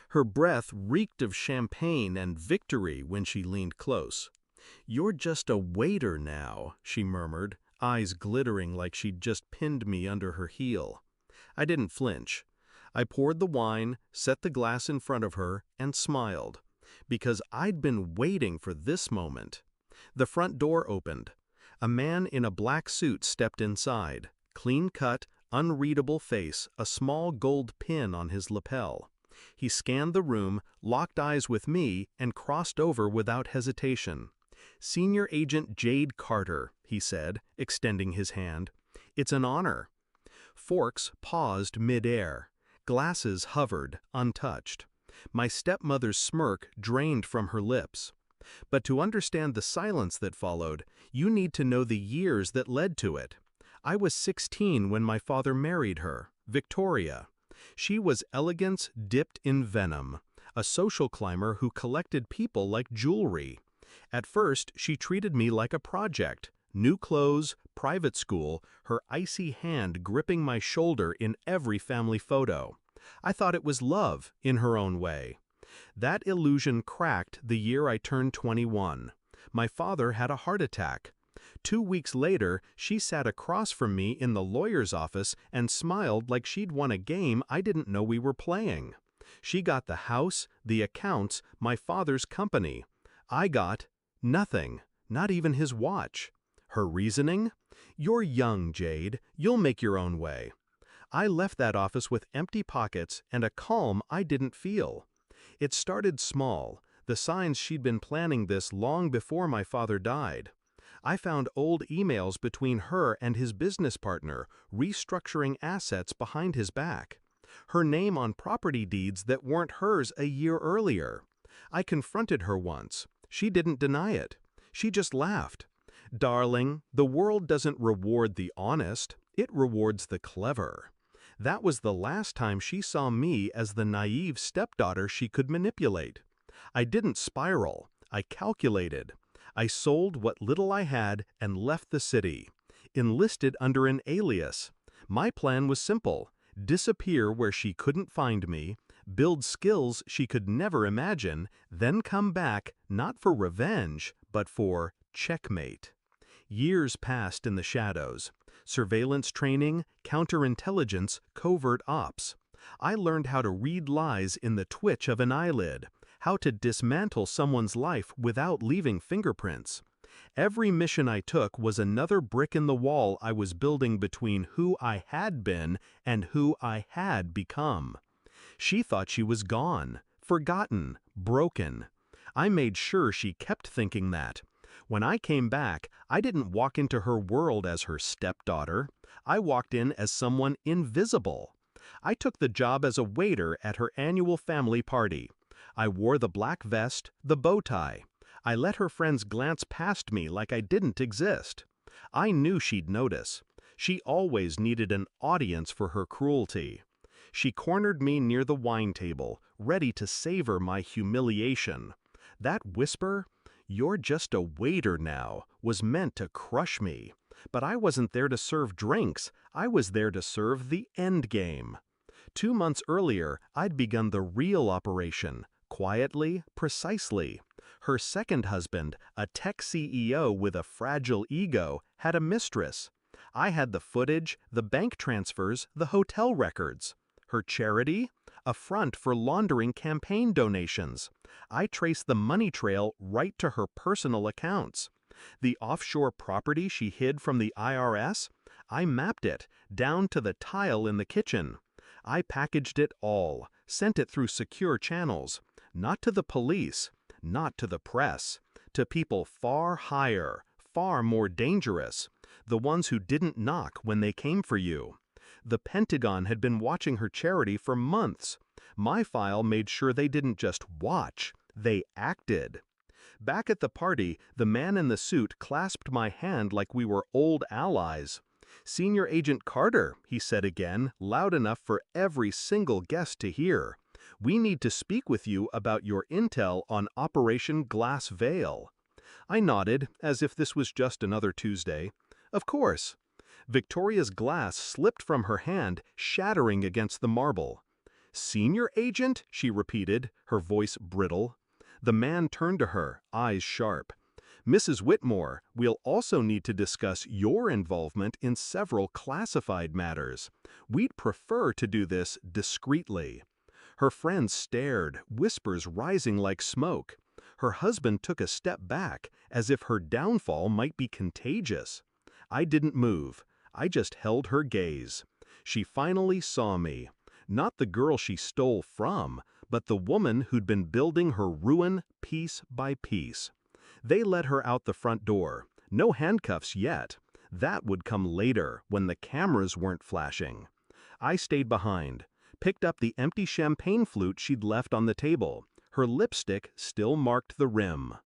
Her breath reeked of champagne and victory when she leaned close. "You're just a waiter now," she murmured, eyes glittering like she'd just pinned me under her heel. I didn't flinch. I poured the wine, set the glass in front of her, and smiled, because I'd been waiting for this moment. The front door opened. A man in a black suit stepped inside, clean-cut, unreadable face, a small gold pin on his lapel. He scanned the room, locked eyes with me, and crossed over without hesitation. "Senior Agent Jade Carter," he said, extending his hand. "It's an honor." Forks paused mid-air. Glasses hovered, untouched. My stepmother's smirk drained from her lips. But to understand the silence that followed, you need to know the years that led to it. I was 16 when my father married her, Victoria. She was elegance dipped in venom, a social climber who collected people like jewelry. At first, she treated me like a project. New clothes, private school, her icy hand gripping my shoulder in every family photo. I thought it was love, in her own way. That illusion cracked the year I turned 21. My father had a heart attack. 2 weeks later, she sat across from me in the lawyer's office and smiled like she'd won a game I didn't know we were playing. She got the house, the accounts, my father's company. I got nothing, not even his watch. Her reasoning? "You're young, Jade. You'll make your own way." I left that office with empty pockets and a calm I didn't feel. It started small, the signs she'd been planning this long before my father died. I found old emails between her and his business partner, restructuring assets behind his back. Her name on property deeds that weren't hers a year earlier. I confronted her once. She didn't deny it. She just laughed. "Darling, the world doesn't reward the honest, it rewards the clever." That was the last time she saw me as the naive stepdaughter she could manipulate. I didn't spiral. I calculated. I sold what little I had and left the city. Enlisted under an alias. My plan was simple: disappear where she couldn't find me, build skills she could never imagine, then come back, not for revenge, but for checkmate. Years passed in the shadows. Surveillance training, counterintelligence, covert ops. I learned how to read lies in the twitch of an eyelid, how to dismantle someone's life without leaving fingerprints. Every mission I took was another brick in the wall I was building between who I had been and who I had become. She thought she was gone, forgotten, broken. I made sure she kept thinking that. When I came back, I didn't walk into her world as her stepdaughter. I walked in as someone invisible. I took the job as a waiter at her annual family party. I wore the black vest, the bow tie. I let her friends glance past me like I didn't exist. I knew she'd notice. She always needed an audience for her cruelty. She cornered me near the wine table, ready to savor my humiliation. That whisper, "You're just a waiter now," was meant to crush me. But I wasn't there to serve drinks. I was there to serve the end game. 2 months earlier, I'd begun the real operation, quietly, precisely. Her second husband, a tech CEO with a fragile ego, had a mistress. I had the footage, the bank transfers, the hotel records. Her charity? A front for laundering campaign donations. I traced the money trail right to her personal accounts. The offshore property she hid from the IRS? I mapped it, down to the tile in the kitchen. I packaged it all, sent it through secure channels. Not to the police, not to the press, to people far higher, far more dangerous, the ones who didn't knock when they came for you. The Pentagon had been watching her charity for months. My file made sure they didn't just watch, they acted. Back at the party, the man in the suit clasped my hand like we were old allies. "Senior Agent Carter," he said again, loud enough for every single guest to hear. "We need to speak with you about your intel on Operation Glass Veil." I nodded, as if this was just another Tuesday. Of course. Victoria's glass slipped from her hand, shattering against the marble. Senior agent? She repeated, her voice brittle. The man turned to her, eyes sharp. Mrs. Whitmore, we'll also need to discuss your involvement in several classified matters. We'd prefer to do this discreetly. Her friend stared, whispers rising like smoke. Her husband took a step back, as if her downfall might be contagious. I didn't move. I just held her gaze. She finally saw me. Not the girl she stole from, but the woman who'd been building her ruin piece by piece. They let her out the front door. No handcuffs yet. That would come later, when the cameras weren't flashing. I stayed behind, picked up the empty champagne flute she'd left on the table. Her lipstick still marked the rim.